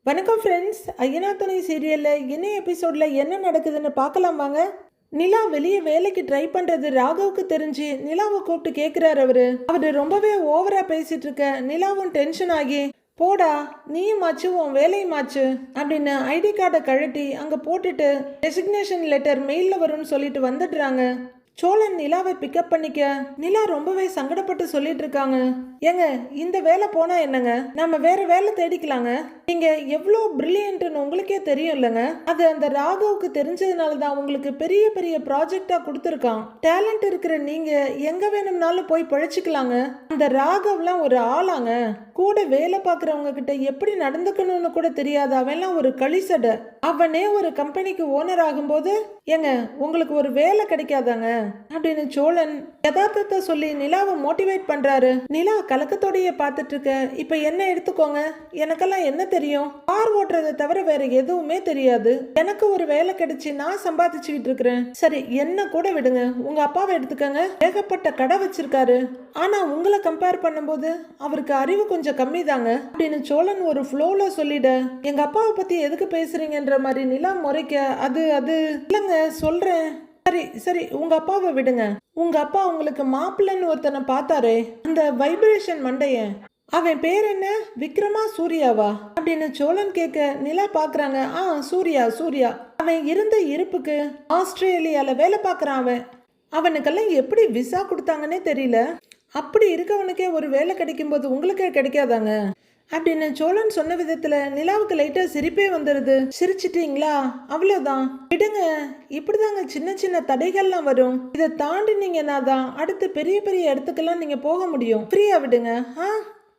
வணக்கம் ஃப்ரெண்ட்ஸ். ஐயனா துணை சீரியலில் என்ன எபிசோடில் என்ன நடக்குதுன்னு பார்க்கலாம் வாங்க. நிலா வெளியே வேலைக்கு ட்ரை பண்ணுறது ராகவுக்கு தெரிஞ்சு நிலாவை கூப்பிட்டு கேட்குறாரு. அவர் ரொம்பவே ஓவராக பேசிகிட்டு இருக்க நிலாவும் டென்ஷன் ஆகி, போடா நீயும் மாச்சு உன் வேலையும் மாச்சு அப்படின்னு ஐடி கார்டை கழட்டி அங்கே போட்டுட்டு ரெசிக்னேஷன் லெட்டர் மெயிலில் வரும்னு சொல்லிட்டு வந்துடுறாங்க. சோழன் நிலாவை பிக்கப் பண்ணிக்க நிலா ரொம்பவே சங்கடப்பட்டு சொல்லிட்டு இருக்காங்க. ஏங்க இந்த வேலை போனா என்னங்க, நம்ம வேற வேலை தேடிக்கலாங்க. நீங்க எவ்வளோ பிரில்லியன்ட்னு உங்களுக்கே தெரியும் இல்லைங்க. அது அந்த ராகவுக்கு தெரிஞ்சதுனால தான் உங்களுக்கு பெரிய பெரிய ப்ராஜெக்டா கொடுத்துருக்கான். டேலண்ட் இருக்கிற நீங்க எங்க வேணும்னாலும் போய் பழிச்சுக்கலாங்க. அந்த ராகவ்லாம் ஒரு ஆளாங்க. கூட வேலை பார்க்குறவங்க கிட்ட எப்படி நடந்துக்கணும்னு கூட தெரியாது. அவன்லாம் ஒரு களிசடை. அவனே ஒரு கம்பெனிக்கு ஓனர் ஆகும்போது ஏங்க உங்களுக்கு ஒரு வேலை கிடைக்காதாங்க அப்படின்னு சோழன் யதார்த்தத்தை சொல்லி நிலாவை மோட்டிவேட் பண்றாரு. நிலா கலக்கத்தோடைய பார்த்துட்டு இருக்க. இப்ப என்ன எடுத்துக்கோங்க, எனக்கெல்லாம் என்ன தெரியும், கார் ஓட்டுறதை தவிர வேற எதுவுமே தெரியாது. எனக்கு ஒரு வேலை கிடைச்சி நான் சம்பாதிச்சுக்கிட்டு இருக்கிறேன். சரி என்ன கூட விடுங்க, உங்க அப்பாவை எடுத்துக்கங்க. ஏகப்பட்ட கடை வச்சிருக்காரு. ஆனா உங்களை கம்பேர் பண்ணும்போது அவருக்கு அறிவு கொஞ்சம் கம்மி தாங்க அப்படின்னு சோழன் ஒரு ஃப்ளோல சொல்லிட, எங்க அப்பாவை பத்தி எதுக்கு பேசுறீங்கன்ற மாதிரி நிலா முறைக்க, அது அது இல்லைங்க சொல்றேன். சரி சரி உங்க அப்பாவை விடுங்க. உங்க அப்பா உங்களுக்கு மாப்பிள்ளைன்னு ஒருத்தனை பார்த்தாரே, அந்த வைப்ரேஷன் மண்டையன், அவன் பேர் என்ன, விக்ரமா சூர்யாவா அப்படின்னு சோழன் கேட்க நிலா பாக்குறாங்க. சூர்யா சூர்யா. அவன் இருந்த இருப்புக்கு ஆஸ்திரேலியால வேலை பார்க்கறான். அவனுக்கெல்லாம் எப்படி விசா கொடுத்தாங்கன்னே தெரியல. அப்படி இருக்கவனுக்கே ஒரு வேலை கிடைக்கும் போது உங்களுக்கே கிடைக்காதாங்க அப்படின்னு சோழன் சொன்ன விதத்துல நிலாவுக்கு லைட்டா சிரிப்பே வந்துருது. சிரிச்சிட்டீங்களா, அவ்வளவுதான் விடுங்க. இப்படிதாங்க சின்ன சின்ன தடைகள்லாம் வரும். இதை தாண்டினீங்கன்னா தான் அடுத்து பெரிய பெரிய இடத்துக்கெல்லாம் நீங்க போக முடியும். ஃப்ரீயா விடுங்க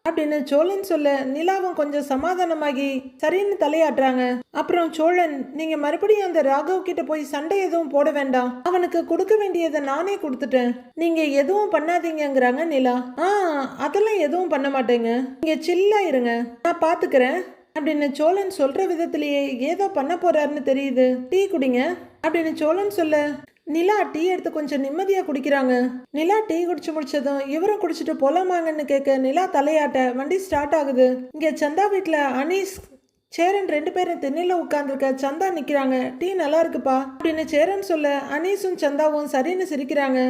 அப்படின்னு சோழன் சொல்ல நிலாவும் கொஞ்சம் சமாதானமாகி சரின்னு தலையாட்டுறாங்க. அப்புறம் சோழன், நீங்க மறுபடியும் அந்த ராகவ் கிட்ட போய் சண்டை எதுவும் போட வேண்டாம். அவனுக்கு கொடுக்க வேண்டியதை நானே கொடுத்துட்டேன். நீங்க எதுவும் பண்ணாதீங்கிறாங்க நிலா. அதெல்லாம் எதுவும் பண்ண மாட்டேங்க, நீங்க சில்லா இருங்க, நான் பாத்துக்கிறேன் அப்படின்னு சோழன் சொல்ற விதத்திலேயே ஏதோ பண்ண போறாருன்னு தெரியுது. டீ குடிங்க அப்படின்னு சோழன் சொல்ல நிலா டீ எடுத்து கொஞ்சம் நிம்மதியா குடிக்கிறாங்க. நிலா டீ குடிச்சு முடிச்சதும் இவரும் குடிச்சிட்டு போலாமாங்கன்னு கேட்க நிலா தலையாட்ட வண்டி ஸ்டார்ட் ஆகுது. இங்க சந்தா வீட்டுல அனீஸ் சேரன் ரெண்டு பேரும் தென்னையில உட்கார்ந்துருக்க. சந்தா நிக்கிறாங்க. டீ நல்லா இருக்குப்பா அப்படின்னு சேரன் சொல்ல அனீஸும் சந்தாவும் சரின்னு சிரிக்கிறாங்க.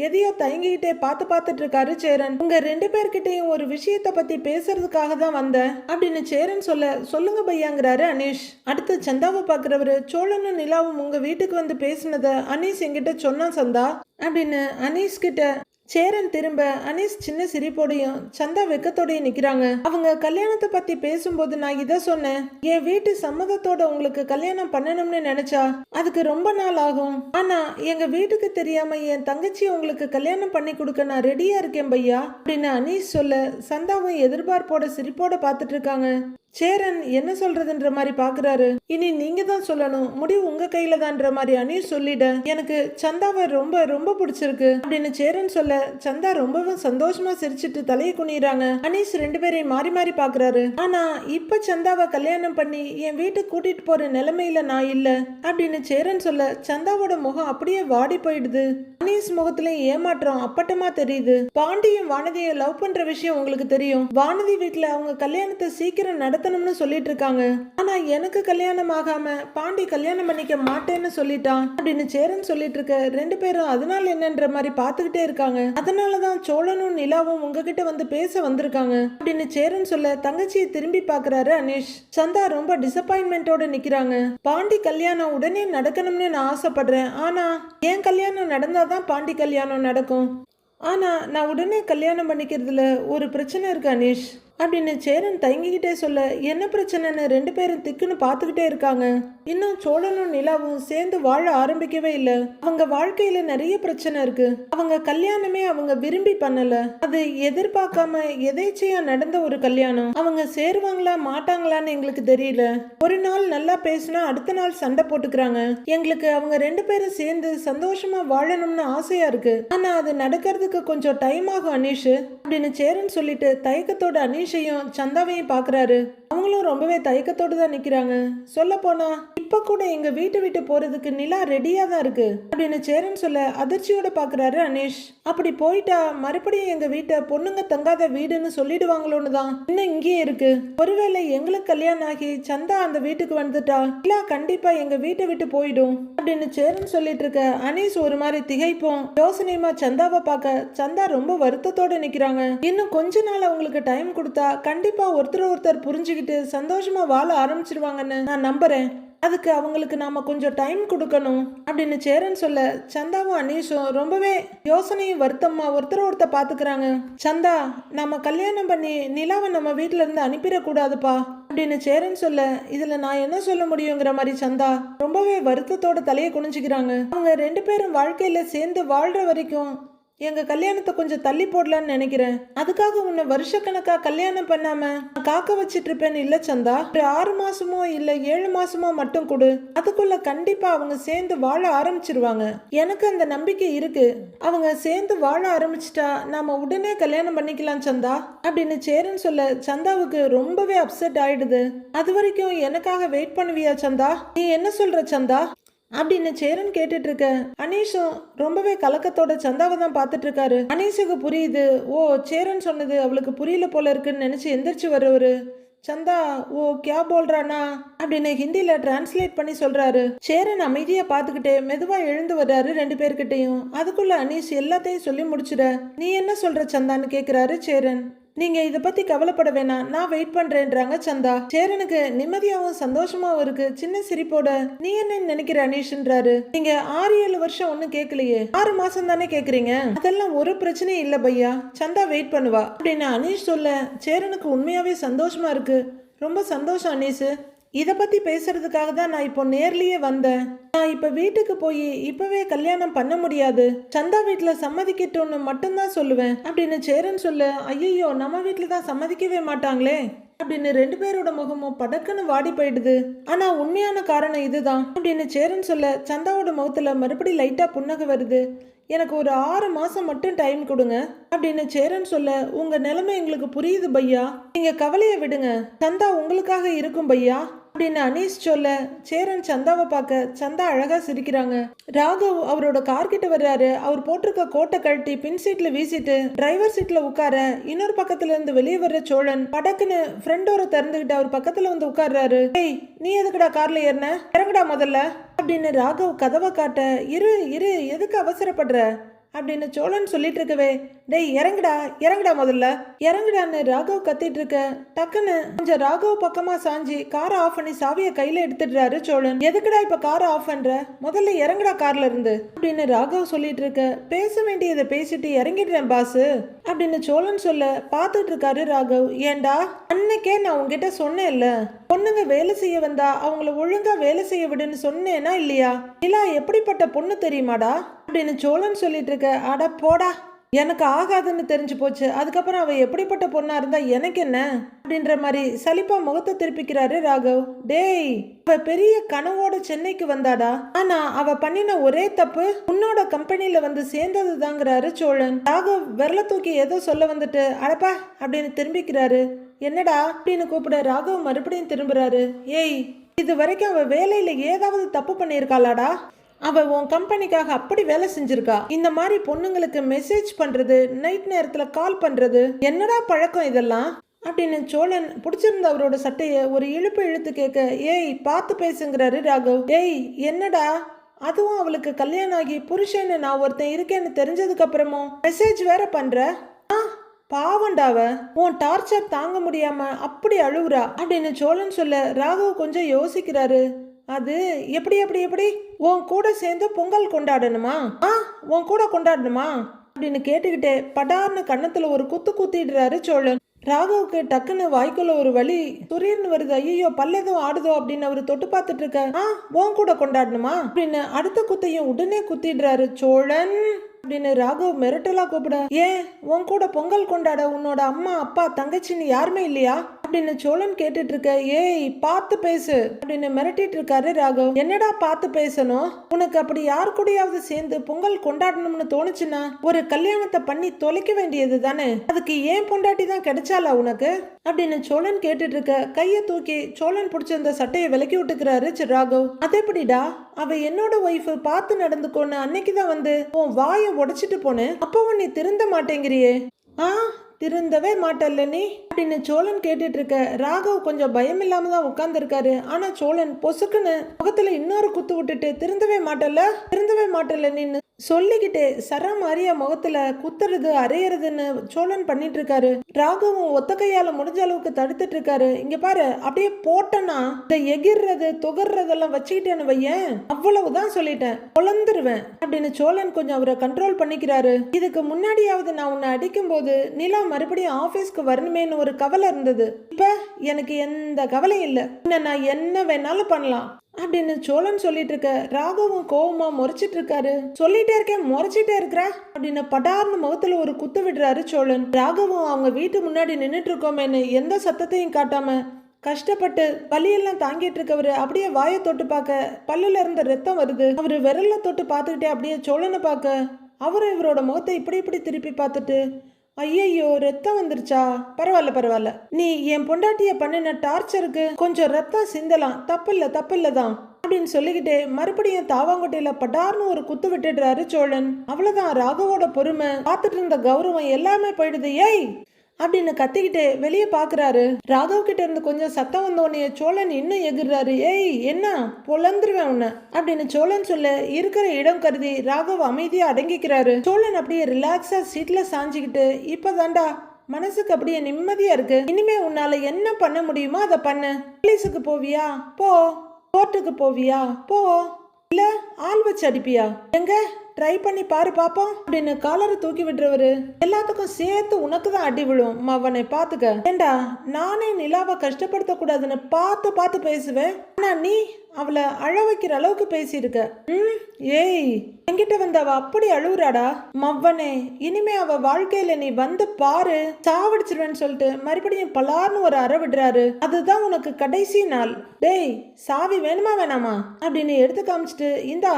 எதையோ தயங்கிக்கிட்டே பார்த்துட்டு இருக்காரு சேரன். உங்க ரெண்டு பேர்கிட்டையும் ஒரு விஷயத்த பத்தி பேசுறதுக்காக தான் வந்தேன் அப்படின்னு சேரன் சொல்ல, சொல்லுங்க பையாங்கிறாரு அனீஷ். அடுத்து சந்தாவை பாக்குறவரு, சோழனும் நிலாவும் உங்க வீட்டுக்கு வந்து பேசினத அனீஷ் என்கிட்ட சொன்னா சந்தா அப்படின்னு அனீஷ் கிட்ட சேரன் திரும்ப அனீஸ் சின்ன சிரிப்போடையும் சந்தா வெக்கத்தோடையும் நிக்கிறாங்க. அவங்க கல்யாணத்தை பத்தி பேசும்போது நான் இதை சொன்னேன், என் வீட்டு சம்மதத்தோட உங்களுக்கு கல்யாணம் பண்ணணும்னு நினைச்சா அதுக்கு ரொம்ப நாள் ஆகும். ஆனா எங்க வீட்டுக்கு தெரியாம என் தங்கச்சி உங்களுக்கு கல்யாணம் பண்ணி கொடுக்க நான் ரெடியா இருக்கேன் பையா அப்படின்னு அனீஸ் சொல்ல சந்தாவும் எதிர்பார்ப்போட சிரிப்போட பார்த்துட்டு இருக்காங்க. சேரன் என்ன சொல்றதுன்ற மாதிரி பாக்குறாரு. இனி நீங்க தான் சொல்லணும், முடிவு உங்க கையில தான்ற மாதிரி அனீஸ் சொல்லிட, எனக்கு சந்தாவை ரொம்ப ரொம்ப பிடிச்சிருக்கு அப்படின்னு சேரன் சொல்ல சந்தா ரொம்பவும் சந்தோஷமா சிரிச்சிட்டு தலையை குனிறாங்க. அனீஸ் ரெண்டு பேரையும் மாறி மாறி பாக்குறாரு. ஆனா இப்ப சந்தாவை கல்யாணம் பண்ணி என் வீட்டுக்கு கூட்டிட்டு போற நிலைமையில நான் இல்ல அப்படின்னு சேரன் சொல்ல சந்தாவோட முகம் அப்படியே வாடி போயிடுது. அனீஸ் முகத்திலையும் ஏமாற்றம் அப்பட்டமா தெரியுது. பாண்டியும் வானதியும் லவ் பண்ற விஷயம் உங்களுக்கு தெரியும். வானதி வீட்டுல அவங்க கல்யாணத்தை சீக்கிரம் நடத்தணும்னு சொல்லிட்டு இருக்காங்க. ஆனா எனக்கு கல்யாணம் ஆகாம பாண்டி கல்யாணம் பண்ணிக்க மாட்டேன்னு சொல்லிட்டான் அப்படின்னு சேரன் சொல்லிட்டு இருக்க. ரெண்டு பேரும் அதனால என்னன்ற மாதிரி பாத்துக்கிட்டே இருக்காங்க. அதனாலதான் சோழனும் நிலாவும் உங்ககிட்ட வந்து பேச வந்திருக்காங்க அப்படின்னு சேரன் சொல்ல தங்கச்சியை திரும்பி பாக்குறாரு அனீஷ். சந்தா ரொம்ப டிசப்பாயின்மெண்டோட நிக்கிறாங்க. பாண்டி கல்யாணம் உடனே நடக்கணும்னு நான் ஆசைப்படுறேன். ஆனா என் கல்யாணம் நடந்தாதான் பாண்டி கல்யாணம் நடக்கும். ஆனா நான் உடனே கல்யாணம் பண்ணிக்கிறதுல ஒரு பிரச்சனை இருக்கு அனீஷ் அப்படின்னு சேரன் தயங்கிக்கிட்டே சொல்ல, என்ன பிரச்சனைன்னு ரெண்டு பேரும் திக்குன்னு பார்த்துக்கிட்டே இருக்காங்க. இன்னும் சோழனும் நிலாவும் சேர்ந்து வாழ ஆரம்பிக்கவே இல்லை. அவங்க வாழ்க்கையில நிறைய பிரச்சனை இருக்கு. அவங்க கல்யாணமே அவங்க விரும்பி பண்ணல. அது எதிர்பார்க்காம எதேச்சையா நடந்த ஒரு கல்யாணம். அவங்க சேருவாங்களா மாட்டாங்களான்னு எங்களுக்கு தெரியல. ஒரு நாள் நல்லா பேசினா அடுத்த நாள் சண்டை போட்டுக்கிறாங்க. எங்களுக்கு அவங்க ரெண்டு பேரும் சேர்ந்து சந்தோஷமா வாழணும்னு ஆசையா இருக்கு. ஆனா அது நடக்கிறதுக்கு கொஞ்சம் டைம் ஆகும் அனீஷ் அப்படின்னு சேரன் சொல்லிட்டு தயக்கத்தோட அனீஷ் அனீஷையும் சந்தாவையும் பாக்குறாரு. அவங்களும் ரொம்பவே தயக்கத்தோடு தான் நிக்கிறாங்க. சொல்ல போனா இப்ப கூட எங்க வீட்டை விட்டு போறதுக்கு நிலா ரெடியா தான் இருக்கு அப்படின்னு சேரன் சொல்ல அதிர்ச்சியோட பாக்குறாரு அனீஷ். அப்படி போயிட்டா மறுபடியும் எங்க வீட்டை பொண்ணுங்க தங்காத வீடுன்னு சொல்லிடுவாங்களோன்னு தான் இன்னும் இங்கேயே இருக்கு. ஒருவேளை எங்களுக்கு கல்யாணம் ஆகி சந்தா அந்த வீட்டுக்கு வந்துட்டா நிலா கண்டிப்பா எங்க வீட்டை விட்டு போயிடும் அப்படின்னு சேரன் சொல்லிட்டு இருக்க அனீஷ் ஒரு மாதிரி திகைப்போம் யோசனையுமா சந்தாவை பார்க்க சந்தா ரொம்ப வருத்தத்தோட நிக்கிறாங்க. இன்னும் கொஞ்ச நாள் அவங்களுக்கு டைம் கொடுத்தா கண்டிப்பா ஒருத்தர் புரிஞ்சுக்கிட்டு சந்தோஷமா வாழ ஆரம்பிச்சிருவாங்கன்னு நான் நம்புறேன். அதுக்கு அவங்களுக்கு நாம கொஞ்சம் டைம் கொடுக்கணும் அப்படின்னு சேரன் சொல்ல சந்தாவும் அனீஷும் ரொம்பவே யோசனையும் வருத்தமா ஒருத்தர் பாத்துக்கிறாங்க. சந்தா, நம்ம கல்யாணம் பண்ணி நிலாவை நம்ம வீட்டுல இருந்து அனுப்பிடக்கூடாதுப்பா அப்படின்னு சேரன் சொல்ல இதுல நான் என்ன சொல்ல முடியுங்கிற மாதிரி சந்தா ரொம்பவே வருத்தத்தோட தலையை குனிஞ்சுக்கிறாங்க. அவங்க 2 பேரும் வாழ்க்கையில சேர்ந்து வாழ்ற வரைக்கும் எங்க கல்யாணத்தை கொஞ்சம் தள்ளி போடலான்னு நினைக்கிறேன். அதுக்காக உன்னை வருஷக்கணக்கா கல்யாணம் பண்ணாம நான் காக்க வச்சிட்டு இருப்பேன்னு இல்ல சந்தா. ஒரு 6 மாசமோ இல்ல 7 மாசமோ மட்டும் கொடு. அதுக்குள்ள கண்டிப்பா அவங்க சேர்ந்து வாழ ஆரம்பிச்சிருவாங்க. எனக்கு அந்த நம்பிக்கை இருக்கு. அவங்க சேர்ந்து வாழ ஆரம்பிச்சிட்டா நாம உடனே கல்யாணம் பண்ணிக்கலாம் சந்தா அப்படின்னு சேரன் சொல்ல சந்தாவுக்கு ரொம்பவே அப்செட் ஆயிடுது. அது வரைக்கும் எனக்காக வெயிட் பண்ணுவியா சந்தா? நீ என்ன சொல்ற சந்தா அப்படின்னு சேரன் கேட்டுட்டு இருக்க அனீஷும் ரொம்பவே கலக்கத்தோட சந்தாவை தான் பார்த்துட்டு இருக்காரு. அனீஷுக்கு புரியுது. ஓ, சேரன் சொன்னது அவளுக்கு புரியல போல இருக்குன்னு நினைச்சு எந்திரிச்சு வர்றவரு சந்தா ஓ கியா போல்றானா அப்படின்னு ஹிந்தில டிரான்ஸ்லேட் பண்ணி சொல்றாரு. சேரன் அமைதியா பாத்துக்கிட்டே மெதுவா எழுந்து வர்றாரு 2 பேர்கிட்டையும். அதுக்குள்ள அனீஷ் எல்லாத்தையும் சொல்லி முடிச்சுட நீ என்ன சொல்ற சந்தான்னு கேக்குறாரு சேரன். நீங்க இத பத்தி கவலைப்பட வேணாம், நான் வெயிட் பண்றேன்றாங்க சந்தா. சேரனுக்கு நிம்மதியாவும் சந்தோஷமாவும் இருக்கு. சின்ன சிரிப்போட நீ என்ன நினைக்கிற அனீஷ்ன்றாரு. நீங்க 6-7 வருஷம் ஒன்னும் கேட்கலையே, 6 மாசம் தானே கேக்குறீங்க. அதெல்லாம் ஒரு பிரச்சனையும் இல்ல பையா, சந்தா வெயிட் பண்ணுவா அப்படின்னு அனீஷ் சொல்ல சேரனுக்கு உண்மையாவே சந்தோஷமா இருக்கு. ரொம்ப சந்தோஷம் அனீஷ், இத பத்தி பேசுறதுக்காக தான் நான் இப்போ நேர்லயே வந்தேன். நான் இப்ப வீட்டுக்கு போய் இப்பவே கல்யாணம் பண்ண முடியாது, சந்தா வீட்டுல சம்மதிக்கட்டும்னு மட்டும்தான் சொல்லுவேன் அப்படின்னு சேரன் சொல்ல ஐயோ நம்ம வீட்டுல தான் சம்மதிக்கவே மாட்டாங்களே அப்படின்னு 2 பேரோட முகமும் படக்குன்னு வாடி போயிடுது. ஆனா உண்மையான காரணம் இதுதான் அப்படின்னு சேரன் சொல்ல சந்தாவோட முகத்துல மறுபடி லைட்டா புன்னகை வருது. எனக்கு ஒரு 6 மாசம் மட்டும் டைம் கொடுங்க அப்படின்னு சேரன் சொல்ல உங்க நிலைமை எங்களுக்கு புரியுது பையா, நீங்க கவலையை விடுங்க, சந்தா உங்களுக்காக இருக்கும் பையா அப்படின்னு அனீஷ் சொல்ல சேரன் சந்தாவை பார்க்க சந்தா அழகா சிரிக்கிறாங்க. ராகவ் அவரோட கார் கிட்ட வர்றாரு. அவர் போட்டிருக்க கோட்டை கழட்டி பின் சீட்ல வீசிட்டு டிரைவர் சீட்ல உட்கார இன்னொரு பக்கத்துல இருந்து வெளியே வர்ற சோழன் படக்குன்னு ஃப்ரெண்ட் டோரை திறந்துகிட்டு அவர் பக்கத்துல வந்து உட்கார்றாரு. ஏய், நீ எதுக்குடா கார்ல ஏறின, இறங்குடா முதல்ல அப்படின்னு ராகவ் கதவை காட்ட இரு இரு எதுக்கு அவசரப்படுற அப்படின்னு சோழன் சொல்லிட்டு இருக்கவே டேய் இறங்குடா முதல்ல இறங்குடான்னு ராகவ் கத்திட்டு இருக்க டக்குன்னு கொஞ்சம் ராகவ் பக்கமா சாஞ்சி காரை ஆஃப் பண்ணி சாவியை கையில எடுத்துடுறாரு சோழன். எதுக்குடா இப்ப காரை ஆஃப் பண்ற, முதல்ல இறங்குடா கார்ல இருந்து அப்படின்னு ராகவ் சொல்லிட்டு இருக்க பேச வேண்டியதை பேசிட்டு இறங்கிடுறேன் பாஸ் அப்படின்னு சோழன் சொல்ல பாத்துட்டு இருக்காரு ராகவ். ஏண்டா அன்னைக்கே நான் உங்ககிட்ட சொன்னேன்ல, பொண்ணுங்க வேலை செய்ய வந்தா அவங்கள ஒழுங்கா வேலை செய்ய விடுன்னு சொன்னேனா இல்லையா, நிலா எப்படிப்பட்ட பொண்ணு தெரியுமாடா அப்படின்னு சோழன் சொல்லிட்டு இருக்க. அட போடா, எனக்கு ஆகாதுன்னு தெரிஞ்சு போச்சு, அதுக்கப்புறம் அவ எப்படிப்பட்ட பொண்ணா இருந்தா எனக்கு என்ன அப்படின்ற மாதிரி சலிப்பா முகத்தை திருப்பிக்கிறாரு ராகவ். டேய், அவ பெரிய கனவோட சென்னைக்கு வந்தாடா, ஆனா அவ பண்ணின ஒரே தப்பு உன்னோட கம்பெனில வந்து சேர்ந்தது தாங்கிறாரு சோழன். ராகவ் விரல தூக்கி ஏதோ சொல்ல வந்துட்டு அடப்பா அப்படின்னு திரும்பிக்கிறாரு. என்னடா அப்படின்னு கூப்பிட ராகவ் மறுபடியும் திரும்புறாரு. ஏய், இது வரைக்கும் அவ வேலையில ஏதாவது தப்பு பண்ணியிருக்காளாடா, அவ உன் கம்பெனிக்காக அப்படி வேலை செஞ்சிருக்கா, இந்த மாதிரி பொண்ணுங்களுக்கு மெசேஜ் பண்றது நைட் நேரத்துல கால் பண்றது என்னடா பழக்கம் இதெல்லாம் அப்படின்னு சோழன் பிடிச்சிருந்த அவரோட சட்டைய ஒரு இழுப்பு இழுத்து கேட்க ஏய் பார்த்து பேசுங்கிறாரு ராகவ். ஏய் என்னடா, அதுவும் அவளுக்கு கல்யாணம் ஆகி புருஷன்னு நான் ஒருத்தன் இருக்கேன்னு தெரிஞ்சதுக்கு அப்புறமும் மெசேஜ் வேற பண்ற, பாவண்டாவ உன் டார்ச்சர் தாங்க முடியாம அப்படி அழுவுறா அப்படின்னு சோழன் சொல்ல ராகவ் கொஞ்சம் யோசிக்கிறாரு. அது எப்படி உன் கூட சேர்ந்து பொங்கல் கொண்டாடணுமா, உன் கூட கொண்டாடணுமா அப்படின்னு கேட்டுக்கிட்டே படார்னு கன்னத்துல ஒரு குத்து குத்திடுறாரு சோழன். ராகவுக்கு டக்குன்னு வாய்க்குள்ள ஒரு வலி துரியர்னு வருது. ஐயோ பல்ல எதுவும் ஆடுதோ அப்படின்னு அவரு தொட்டு பார்த்துட்டு இருக்க. உன் கூட கொண்டாடணுமா அப்படின்னு அடுத்த குத்தையும் உடனே குத்திடுறாரு சோழன் அப்படின்னு ராகவ் மிரட்டலா கூப்பிட. ஏன் உன் கூட பொங்கல் கொண்டாட உன்னோட அம்மா அப்பா தங்கச்சின்னு யாருமே இல்லையா அப்படின்னு சோழன் கேட்டுட்டு இருக்க. ஏய் பார்த்து பேசு அப்படின்னு மிரட்டிட்டு இருக்காரு ராகவ். என்னடா பார்த்து பேசணும்? உனக்கு அப்படி யார் கூடயாவது சேர்ந்து பொங்கல் கொண்டாடணும்னு தோணுச்சுன்னா ஒரு கல்யாணத்தை பண்ணி தொலைக்க வேண்டியது தானே. அதுக்கு ஏன் பொண்டாட்டி தான் கிடைச்சாலா உனக்கு அப்படின்னு சோழன் கேட்டுட்டு இருக்க. கைய தூக்கி சோழன் பிடிச்சிருந்த சட்டையை விலக்கி விட்டுக்கிறாரு ராகவ். அதேபடிடா அவ என்னோட ஒய்ஃப் பார்த்து நடந்துக்கோன்னு அன்னைக்குதான் வந்து உன் வாயை உடைச்சிட்டு போனேன். அப்பவும் நீ திருந்த மாட்டேங்கிறியே. திருந்தவே மாட்டல்ல நீ அப்படின்னு சோழன் கேட்டுட்டு இருக்க. ராகவ் கொஞ்சம் பயம் இல்லாம தான் உட்கார்ந்து இருக்காரு. ஆனா சோழன் பொசுக்குன்னு முகத்துல இன்னொரு குத்து விட்டுட்டு திருந்தவே மாட்டல்ல நீன்னு சொல்லிக்கிட்டே சர மாரியா முகத்துல குத்துறது அரையறதுன்னு சோழன் பண்ணிட்டு இருக்காரு. ராகவும் ஒத்த கையால முடிஞ்ச அளவுக்கு தடுத்துட்டு இருக்காரு. இங்க பாரு, அப்படியே போட்டனா இந்த எகிர்றது தொகர்றதெல்லாம் வச்சுக்கிட்டேன்னு வையேன், அவ்வளவுதான் சொல்லிட்டேன், பொழந்துருவேன் அப்படின்னு சோழன் கொஞ்சம் அவரை கண்ட்ரோல் பண்ணிக்கிறாரு. இதுக்கு முன்னாடியாவது நான் உன்னை அடிக்கும் போது நிலா மறுபடியும் ஆபீஸ்க்கு வரணுமேன்னு ஒரு கவலை இருந்தது. இப்ப எனக்கு எந்த கவலையும் இல்லை. நான் என்ன வேணாலும் பண்ணலாம் அப்படின்னு சோழன் சொல்லிட்டு இருக்க. ராகவும் கோவமா முறைச்சிட்டு இருக்காரு. சொல்லிட்டே இருக்கேன் முறைச்சிட்டே இருக்கிற அப்படின்னு படார்னு முகத்துல ஒரு குத்து விடுறாரு சோழன். ராகவும் அவங்க வீட்டு முன்னாடி நின்றுட்டு இருக்கோமேன்னு எந்த சத்தத்தையும் காட்டாம கஷ்டப்பட்டு வலியெல்லாம் தாங்கிட்டு இருக்கவரு அப்படியே வாயை தொட்டு பார்க்க பல்லுல இருந்த ரத்தம் வருது. அவரு விரல்ல தொட்டு பார்த்துக்கிட்டே அப்படியே சோழனை பார்க்க அவரும் இவரோட முகத்தை இப்படி திருப்பி பார்த்துட்டு, ஐயையோ ரத்தம் வந்துருச்சா, பரவாயில்ல, நீ என் பொண்டாட்டிய பண்ணின டார்ச்சருக்கு கொஞ்சம் ரத்தம் சிந்தலாம், தப்பில்ல தான் அப்படின்னு சொல்லிக்கிட்டே மறுபடியும் தாவாங்கொட்டையில படார்னு ஒரு குத்து விட்டுடுறாரு சோழன். அவ்வளவுதான், ராகவோட பொறுமை, பார்த்துட்டு இருந்த கௌரவம் எல்லாமே போயிடுது. ஏய் அப்படின்னு கத்திக்கிட்டு வெளியே பாக்குறாரு. ராகவ் கிட்ட இருந்து கொஞ்சம் சத்தம் வந்தோடனே சோழன் இன்னும் எகிர்றாரு. ஏய் என்ன, பொழந்துருவேன் உன்ன அப்படின்னு சோழன் சொல்ல இருக்கிற இடம் கருதி ராகவ் அமைதியா அடங்கிக்கிறாரு. சோழன் அப்படியே ரிலாக்ஸா சீட்ல சாஞ்சிக்கிட்டு, இப்பதான்டா மனசுக்கு அப்படியே நிம்மதியா இருக்கு, இனிமே உன்னால என்ன பண்ண முடியுமோ அதை பண்ணு. போலீஸுக்கு போவியா போ, கோர்ட்டுக்கு போவியா போ, இல்ல ஆள் வச்சு அடிப்பியா, எங்க ட்ரை பண்ணி பாரு பாப்போம் அப்படின்னு காலரை தூக்கி விடுறவரு. எல்லாத்துக்கும் சேர்த்து உனக்கு தான் அடி விழும், அவனை பாத்துக்க. ஏண்டா நானே நிலாவை கஷ்டப்படுத்த கூடாதுன்னு பார்த்து பேசுவேன், ஆனா நீ அவளை அழ வைக்கிற அளவுக்கு பேசியிருக்க. ஏய் என்கிட்ட வந்து அவ அப்படி அழுவுறாடா மவ்வனே, இனிமே அவ வாழ்க்கையில நீ வந்து பாரு, சாவடிச்சிருவேன்னு சொல்லிட்டு மறுபடியும் பலார்னு ஒரு அற விடுறாரு. அதுதான் உனக்கு கடைசி நாள். டேய் சாவி வேணுமா வேணாமா அப்படின்னு எடுத்து காமிச்சிட்டு, இந்தா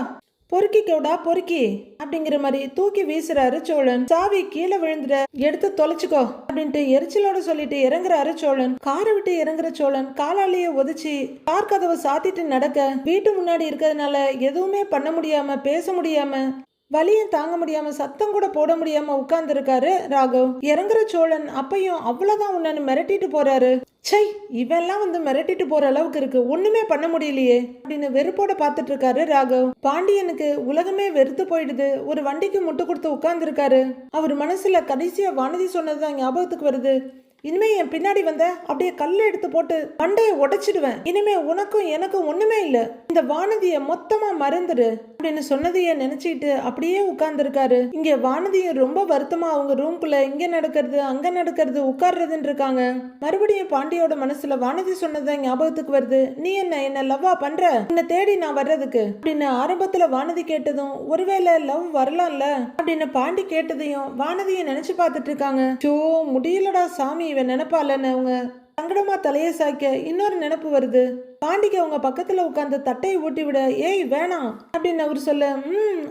பொறுக்கிக்கோடா பொறுக்கி அப்படிங்கிற மாதிரி தூக்கி வீசுறாரு சோழன். சாவி கீழே விழுந்துட, எடுத்து தொலைச்சுக்கோ அப்படின்ட்டு எரிச்சலோட சொல்லிட்டு இறங்குறாரு சோழன். காரை விட்டு இறங்குற சோழன் காலாலேயே ஒதிச்சு கார் கதவை சாத்திட்டு நடக்க, வீட்டு முன்னாடி இருக்கிறதுனால எதுவுமே பண்ண முடியாம பேச முடியாம வலியும் தாங்க முடியாம சத்தம் கூட போட முடியாம உட்கார்ந்து இருக்காரு ராகவ். இறங்குற சோழன் அப்பையும் அவ்வளவுதான் உன்னு மிரட்டிட்டு போறாரு. சை இவெல்லாம் வந்து மிரட்டிட்டு போற அளவுக்கு இருக்கு, ஒண்ணுமே பண்ண முடியலையே அப்படின்னு வெறுப்போட பாத்துட்டு இருக்காரு ராகவ். பாண்டியனுக்கு உலகமே வெறுத்து போயிடுது. ஒரு வண்டிக்கு முட்டு கொடுத்து உட்கார்ந்து இருக்காரு. அவர் மனசுல கடைசியா வானதி சொன்னதுதான் ஞாபகத்துக்கு வருது. இனிமே என் பின்னாடி வந்த அப்படியே கல்ல எடுத்து போட்டு மண்டையை உடைச்சிடுவேன், இனிமே உனக்கும் எனக்கும் ஒண்ணுமே இல்ல, இந்த வானதிய மொத்தமா மறந்துடு அப்படின்னு சொன்னதையே நினைச்சிட்டு அப்படியே உட்கார்ந்து இருக்காரு. இங்க வானதியும் ரொம்ப வருத்தமா அவங்க ரூம்குள்ள இங்க நடக்கிறது அங்க நடக்கிறது உட்கார்றதுன்னு இருக்காங்க. மறுபடியும் பாண்டியோட மனசுல வானதி சொன்னதான் ஞாபகத்துக்கு வருது. நீ என்ன லவ்வா பண்ற, உன்னை தேடி நான் வர்றதுக்கு அப்படின்னு ஆரம்பத்துல வானதி கேட்டதும், ஒருவேளை லவ் வரலாம்ல அப்படின்னு பாண்டி கேட்டதையும் வானதியை நினைச்சு பார்த்துட்டு இருக்காங்க. சோ முடியலடா சாமி, இவன் நினைப்பாலன்னு அவங்க சங்கடமா தலையை சாய்க்க இன்னொரு நினைப்பு வருது. பாண்டிக்கு அவங்க பக்கத்துல உட்காந்து தட்டையை ஊட்டி விட, ஏய் வேணாம் அப்படின்னு அவர் சொல்ல,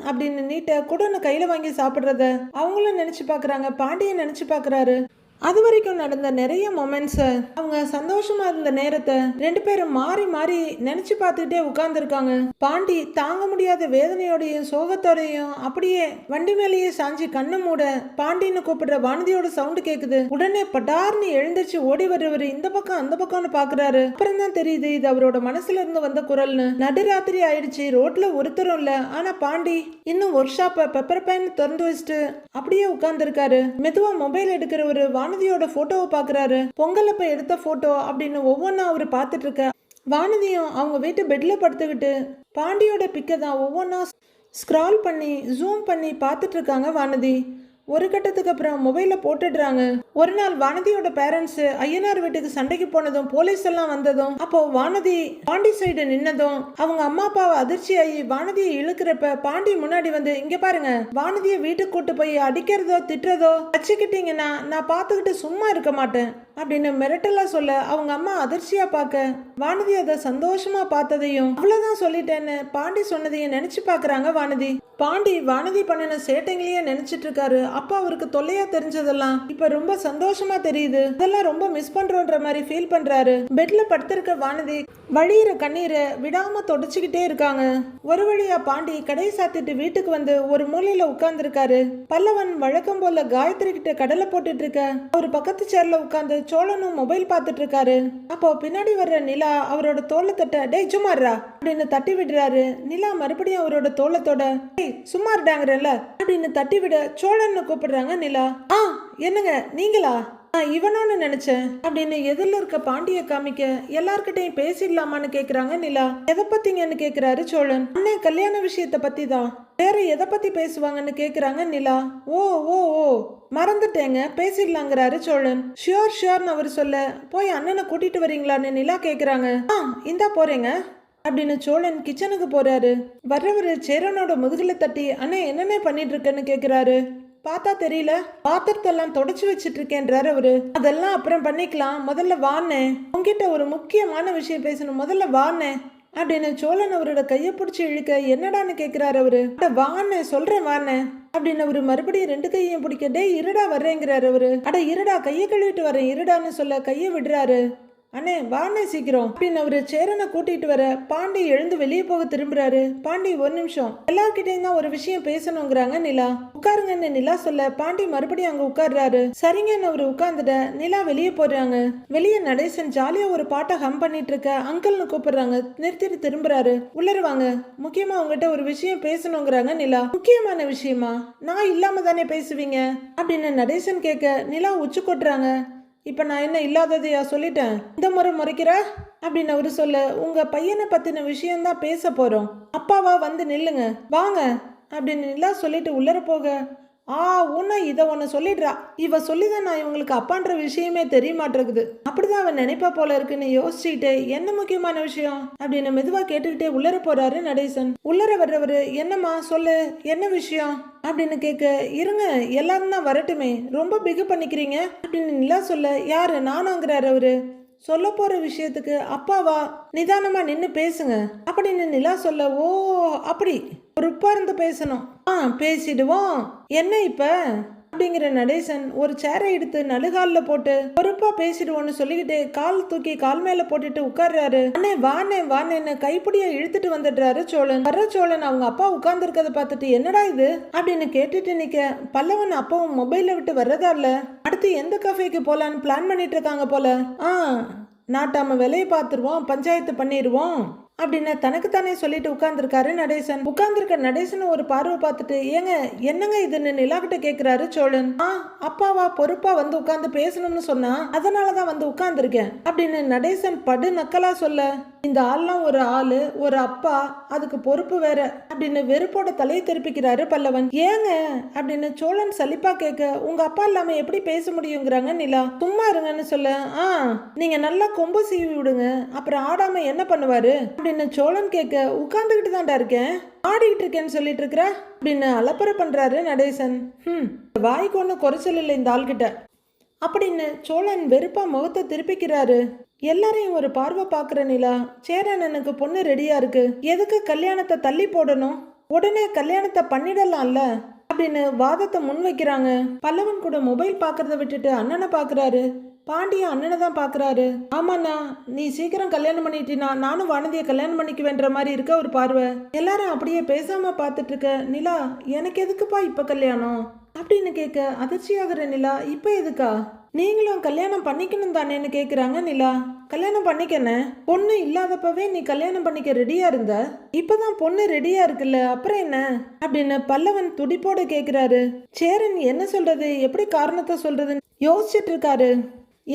அப்படின்னு நீட்ட குடன்னு கையில வாங்கி சாப்பிடுறத அவங்களும் நினைச்சு பாக்குறாங்க. பாண்டியை நினைச்சு பாக்குறாரு. அது வரைக்கும் நடந்த நிறைய மொமெண்ட்ஸை, அவங்க சந்தோஷமா இருந்த நேரத்தை ரெண்டு பேரும் மாறி மாறி நினைச்சு பார்த்துக்கிட்டே உட்கார்ந்துருக்காங்க. பாண்டி தாங்க முடியாத வேதனையோடையும் சோகத்தோடையும் அப்படியே வண்டி மேலேயே சாஞ்சி கண்ணு மூட பாண்டின்னு கூப்பிடுற வானதியோட சவுண்டு கேக்குது. உடனே படார்னு எழுந்திரிச்சு ஓடி வர்றவர் இந்த பக்கம் அந்த பக்கம்னு பாக்குறாரு. அப்புறம் தான் தெரியுது இது அவரோட மனசுல இருந்து வந்த குரல்னு. நடுராத்திரி ஆயிடுச்சு, ரோட்ல ஒருத்தரும் இல்ல. ஆனா பாண்டி இன்னும் ஒர்க் ஷாப்பை பெப்பர் பேன் திறந்து வச்சுட்டு அப்படியே உட்கார்ந்து இருக்காரு. மெதுவா மொபைல் எடுக்கிற ஒரு வானதியோட போட்டோவை பாக்குறாரு. பொங்கலப்ப எடுத்த போட்டோ அப்படின்னு ஒவ்வொன்னா அவரு பாத்துட்டு இருக்க. வானதியும் அவங்க வீட்டு பெட்ல படுத்துக்கிட்டு பாண்டியோட பிக்க தான் ஒவ்வொன்னா ஸ்க்ரால் பண்ணி ஜூம் பண்ணி பாத்துட்டு இருக்காங்க வானதி. ஒரு கட்டத்துக்கு அப்புறம் மொபைல போட்டுடுறாங்க. ஒரு நாள் வானதியோட பேரண்ட்ஸ் ஐயனார் வீட்டுக்கு சண்டைக்கு போனதும் போலீஸ் எல்லாம் வந்ததும், அப்போ வானதி பாண்டி சைடு நின்னதும் அவங்க அம்மா அப்பாவை அதிர்ச்சி ஆகி வானதியை இழுக்கிறப்ப பாண்டி முன்னாடி வந்து, இங்க பாருங்க, வானதியை வீட்டுக்கு கூட்டு போய் அடிக்கிறதோ திட்டுறதோ வச்சுக்கிட்டீங்கன்னா நான் பாத்துக்கிட்டு சும்மா இருக்க மாட்டேன் அப்படின்னு மிரட்டலா சொல்ல அவங்க அம்மா அதிர்ச்சியா பார்க்க வானதி அதை சந்தோஷமா பார்த்ததையும் அவ்வளவுதான் சொல்லிட்டேன்னு பாண்டி சொன்னதையும் நினைச்சு பாக்குறாங்க வானதி. பாண்டி வானதி பண்ணின சேட்டைங்களையே நினைச்சிட்டு இருக்காரு. அப்பா அவருக்கு தொல்லையா தெரிஞ்சதெல்லாம் இப்ப ரொம்ப சந்தோஷமா தெரியுது. அதெல்லாம் ரொம்ப மிஸ் பண்றோன்ற மாதிரி ஃபீல் பண்றாரு. பெட்ல படுத்திருக்க வானதி வழியிற கண்ணீரை விடாம தொடச்சுக்கிட்டே இருக்காங்க. ஒரு வழியா பாண்டி கடை சாத்திட்டு வீட்டுக்கு வந்து ஒரு மூலையில உட்கார்ந்து இருக்காரு. பல்லவன் வழக்கம் போல காயத்ரி கிட்ட கடலை போட்டுட்டு இருக்க அவர் பக்கத்து சேர்ல உட்கார்ந்து சோழனும் மொபைல் பார்த்துட்டு இருக்காரு. அப்போ பின்னாடி வர்ற நிலா அவரோட தோலை தட்ட டேய் சும்மாறா அப்படின்னு தட்டி விடுறாரு. நிலா மறுபடியும் அவரோட தோளத்தோட சும்மா இருடாங்கறல்ல அப்படின்னு தட்டி விட சோழன்னு கூப்பிடுறாங்க நிலா. என்னங்க நீங்களா? இவனோன்னு நினைச்சேன் அப்படின்னு எதிரில் இருக்க பாண்டிய காமிக்க எல்லார்கிட்டையும் பேசிடலாமான்னு கேக்குறாங்க நிலா. எதை பத்திங்கன்னு கேக்குறாரு சோழன். அண்ணே கல்யாண விஷயத்த பத்தி தான். வேற எதை பத்தி பேசுவாங்கன்னு கேக்குறாங்க நிலா. ஓ ஓ ஓ மறந்துட்டேங்க பேசிடலாங்கிறாரு சோழன். ஷியோர்னு அவர் சொல்ல போய் அண்ணனை கூட்டிட்டு வரீங்களான்னு நிலா கேக்குறாங்க. இந்தா போறேங்க அப்படின்னு சோழன் கிச்சனுக்கு போறாரு. வர்றவரு சேரனோட முதுகுல தட்டி அண்ணே என்னென்ன பண்ணிட்டு இருக்கேன்னு கேக்குறாரு. பார்த்தா தெரியல, பாத்திரத்தெல்லாம் தொடச்சு வச்சிட்டு இருக்கேன்றாரு அவரு. அதெல்லாம் அப்புறம் பண்ணிக்கலாம், முதல்ல வாண்ணே, உங்ககிட்ட ஒரு முக்கியமான விஷயம் பேசணும், முதல்ல வாண்ணே அப்படின்னு சோழன் அவரோட கையை பிடிச்சி இழுக்க என்னடான்னு கேட்கிறாரு அவரு. வாண்ணே சொல்றேன் வாண்ணே அப்படின்னு அவரு மறுபடியும் ரெண்டு கையையும் பிடிக்க டே இருடா வர்றேங்கிறாரு அவரு. அட இருடா கையை கழுவிட்டு வரேன் இருடான்னு சொல்ல கையை விடுறாரு. அண்ணே வாண்ணே சீக்கிரம் அப்படின்னு அவரு சேரனை கூட்டிட்டு வர பாண்டி எழுந்து வெளியே போக திரும்புறாரு. பாண்டி ஒரு நிமிஷம் எல்லார்கிட்டையும் தான் ஒரு விஷயம் பேசணுங்கிறாங்க நிலா. உட்காருங்கன்னு நிலா சொல்ல பாண்டி மறுபடியும் அங்க உட்கார்றாரு. சரிங்கன்னு அவரு உட்கார்ந்துட நிலா வெளியே போடுறாங்க. வெளியே நடேசன் ஜாலியா ஒரு பாட்டை ஹம் பண்ணிட்டு இருக்க அங்கிள்னு கூப்பிடுறாங்க. நிறுத்திட்டு திரும்புறாரு. உள்ளருவாங்க, முக்கியமா உங்ககிட்ட ஒரு விஷயம் பேசணுங்கிறாங்க நிலா. முக்கியமான விஷயமா? நான் இல்லாம தானே பேசுவீங்க அப்படின்னு நடேசன் கேட்க நிலா உச்சு கொட்டுறாங்க. இப்ப நான் என்ன இல்லாததையா சொல்லிட்டேன், இந்த முறை முறைக்கிற அப்படின்னு அவரு சொல்ல உங்க பையனை பத்தின விஷயம்தான் பேச போறோம், அப்பாவா வந்து நில்லுங்க வாங்க அப்படின்னு நிலா சொல்லிட்டு உள்ளர போக உன்ன இதை ஒன்னு சொல்லிடுறா, இவ சொல்லிதான் நான் இவங்களுக்கு அப்பான்ற விஷயமே தெரிய மாட்டேங்குது, அப்படிதான் அவன் நினைப்பா போல இருக்குன்னு யோசிச்சுக்கிட்டே என்ன முக்கியமான விஷயம் அப்படின்னு மெதுவா கேட்டுக்கிட்டே உள்ளர போறாரு நடேசன். உள்ளர வர்றவரு என்னம்மா சொல்லு என்ன விஷயம் அப்படின்னு கேட்க இருங்க எல்லாரும் தான் வரட்டுமே, ரொம்ப பிகு பண்ணிக்கிறீங்க அப்படின்னு நிலா சொல்ல யாரு நானாங்கிறாரு அவரு. சொல்ல போற விஷயத்துக்கு அப்பாவா நிதானமா நின்னு பேசுங்க அப்படின்னு நிலா சொல்ல ஓ அப்படி பொறுப்பா இருந்து பேசணும், பேசிடுவோம் என்ன இப்ப அப்படிங்கிற நடேசன் ஒரு சேரை எடுத்து நடுகாலில் போட்டு பொறுப்பா பேசிடுவோன்னு சொல்லிக்கிட்டு கால் தூக்கி கால் மேல போட்டுட்டு உட்கார்றாரு. அண்ணே வானேன்னு கைப்பிடியா இழுத்துட்டு வந்துடுறாரு சோழன். வர்ற சோழன் அவங்க அப்பா உட்கார்ந்து இருக்கதை பார்த்துட்டு என்னடா இது அப்படின்னு கேட்டுட்டு நிக்க பல்லவன் அப்பாவும் மொபைலை விட்டு வர்றதா இல்ல, அடுத்து எந்த கஃபேக்கு போலான்னு பிளான் பண்ணிட்டு இருக்காங்க போல. நாட்டாம விலையை பார்த்துருவோம், பஞ்சாயத்து பண்ணிடுவோம் அப்படின்னு தனக்குத்தானே சொல்லிட்டு உட்கார்ந்துருக்காரு நடேசன். உட்கார்ந்துருக்க நடேசன் ஒரு பார்வை பார்த்துட்டு ஏங்க என்னங்க இதுன்னு நிலா கிட்ட கேட்கிறாரு சோழன். அப்பாவா பொறுப்பா வந்து உட்கார்ந்து பேசணும்னு சொன்னா அதனாலதான் வந்து உட்கார்ந்துருக்கேன் அப்படின்னு நடேசன் படு நக்கலா சொல்ல இந்த ஆள்லாம் ஒரு ஆளு ஒரு அப்பா அதுக்கு பொறுப்பு வேற அப்படின்னு வெறுப்போட தலையை திருப்பிக்கிறாரு பல்லவன். ஏங்க அப்படின்னு சோழன் சலிப்பா கேட்க உங்க அப்பா இல்லாம எப்படி பேச முடியுங்கிறாங்க நிலா. சும்மா இருங்கன்னு சொல்ல நீங்க நல்லா கொம்பு சீவி விடுங்க அப்புறம் ஆடாம என்ன பண்ணுவாரு அப்படின்னு சோழன் கேட்க உட்கார்ந்துகிட்டு தான்டா இருக்கேன் ஆடிக்கிட்டு இருக்கேன்னு சொல்லிட்டு இருக்கிற அப்படின்னு அலப்பறை பண்றாரு நடேசன். வாய்க்கு ஒன்னும் குறைச்சல் இல்லை இந்த ஆள்கிட்ட அப்படின்னு சோழன் வெறுப்பா முகத்தை திருப்பிக்கிறாரு. எல்லாரையும் ஒரு பார்வை பாக்குற நிலா சேரனனுக்கு பொண்ணு ரெடியா இருக்கு, எதுக்கு கல்யாணத்தை தள்ளி போடணும், உடனே கல்யாணத்தை பண்ணிடலாம்ல அப்படின்னு வாதத்தை முன் வைக்கிறாங்க. பல்லவன் கூட மொபைல் பாக்குறத விட்டுட்டு அண்ணனை பாக்குறாரு. பாண்டிய அண்ணனை தான் பாக்குறாரு. ஆமாண்ணா நீ சீக்கிரம் கல்யாணம் பண்ணிட்டினா நானும் வானதியை கல்யாணம் பண்ணிக்குவேன்ற மாதிரி இருக்க ஒரு பார்வை. எல்லாரும் அப்படியே பேசாம பாத்துட்டு இருக்க நிலா எனக்கு எதுக்குப்பா இப்ப கல்யாணம் அப்படின்னு கேட்க அதிர்ச்சியாகிற நிலா இப்ப எதுக்கா, நீங்களும் கல்யாணம் பண்ணிக்கணும் தானேன்னு கேக்குறாங்க நிலா. கல்யாணம் பண்ணிக்கணும், பொண்ணு இல்லாதப்பவே நீ கல்யாணம் பண்ணிக்க ரெடியா இருந்த, இப்பதான் பொண்ணு ரெடியா இருக்குல்ல அப்புறம் என்ன அப்படின்னு பல்லவன் துடிப்போட கேக்குறாரு. சேரன் என்ன சொல்றது எப்படி காரணத்தை சொல்றதுன்னு யோசிச்சுட்டு இருக்காரு.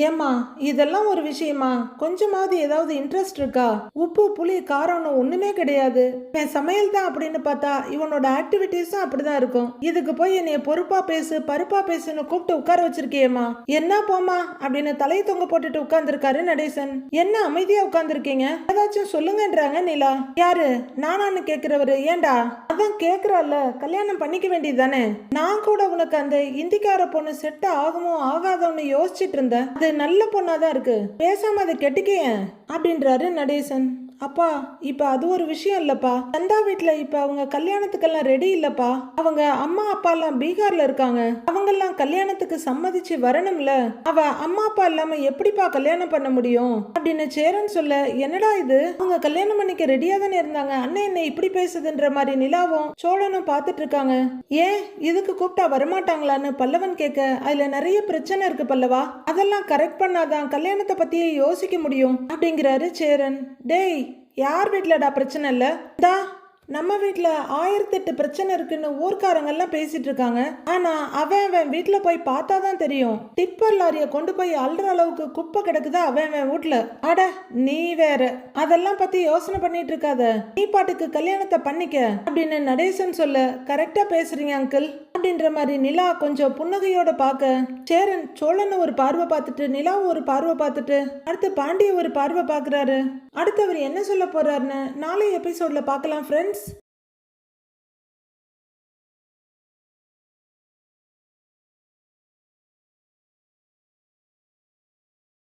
ஏம்மா இதெல்லாம் ஒரு விஷயமா, கொஞ்சமாவது ஏதாவது இன்ட்ரெஸ்ட் இருக்கா, உப்பு புளி காரம்னு ஒண்ணுமே கிடையாது, என் சமையல் தான் அப்படின்னு பார்த்தா இவனோட ஆக்டிவிட்டிஸும் அப்படிதான் இருக்கும், இதுக்கு போய் என்னைய பொறுப்பா பேசு பருப்பா பேசுன்னு கூப்பிட்டு உட்கார வச்சிருக்கியேம்மா, என்ன போமா அப்படின்னு தலையை தொங்க போட்டுட்டு உட்கார்ந்துருக்காரு நடேசன். என்ன அமைதியா உட்கார்ந்துருக்கீங்க ஏதாச்சும் சொல்லுங்கன்றாங்க நிலா. யாரு நானான்னு கேக்குறவரு. ஏண்டா அதான் கேக்குறால கல்யாணம் பண்ணிக்க வேண்டியது தானே, நான் கூட உனக்கு அந்த இந்திக்கார பொண்ணு செட் ஆகுமோ ஆகாதோன்னு யோசிச்சுட்டு இருந்தேன், அது நல்ல பொண்ணாதான் இருக்கு, பேசாம அதை கெட்டிக்கேன் அப்படின்றாரு நடேசன். அப்பா இப்ப அது ஒரு விஷயம் இல்லப்பா, சந்தா வீட்டுல இப்ப அவங்க கல்யாணத்துக்கெல்லாம் ரெடி இல்லப்பா. அவங்க அம்மா அப்பா எல்லாம் பீகார்ல இருக்காங்க, அவங்கெல்லாம் கல்யாணத்துக்கு சம்மதிச்சு வரணும்ல. அவ அம்மா அப்பா இல்லாம எப்படிப்பா கல்யாணம் பண்ண முடியும் அப்படின்னு சேரன் சொல்ல, என்னடா இது, அவங்க கல்யாணம் பண்ணிக்க ரெடியா தானே இருந்தாங்க, அண்ணன் என்ன இப்படி பேசுதுன்ற மாதிரி நிலாவும் சோழனும் பார்த்துட்டு இருக்காங்க. ஏன் இதுக்கு கூப்பிட்டா வரமாட்டாங்களான்னு பல்லவன் கேட்க, அதுல நிறைய பிரச்சனை இருக்கு பல்லவா, அதெல்லாம் கரெக்ட் பண்ணாதான் கல்யாணத்தை பத்தியே யோசிக்க முடியும் அப்படிங்கிறாரு சேரன். டேய் யார் வீட்டுலடா பிரச்சனை இல்ல, தா நம்ம வீட்டுல 1008 பிரச்சனை இருக்குன்னு ஊர்க்காரங்கெல்லாம் பேசிட்டு இருக்காங்க. ஆனா அவன் வீட்டுல போய் பார்த்தாதான் தெரியும், டிப்பர் லாரிய கொண்டு போய் அல்ற அளவுக்கு குப்பை கிடக்குதா அவன் வீட்டுல. அட நீ வேற, அதெல்லாம் பத்தி யோசனை பண்ணிட்டு இருக்காத, நீ பாட்டுக்கு கல்யாணத்தை பண்ணிக்க அப்படின்னு நடேசன் சொல்ல, கரெக்டா பேசுறீங்க அங்கிள் அப்படின்ற மாதிரி நிலா கொஞ்சம் புன்னகையோட பார்க்க, சேரன் சோழனை ஒரு பார்வை பார்த்துட்டு நிலாவும் ஒரு பார்வை பார்த்துட்டு அடுத்து பாண்டிய ஒரு பார்வை பார்க்கறாரு. அடுத்து அவர் என்ன சொல்ல போறாருன்னு நாளைய எபிசோட்ல பார்க்கலாம் ஃப்ரெண்ட்ஸ்.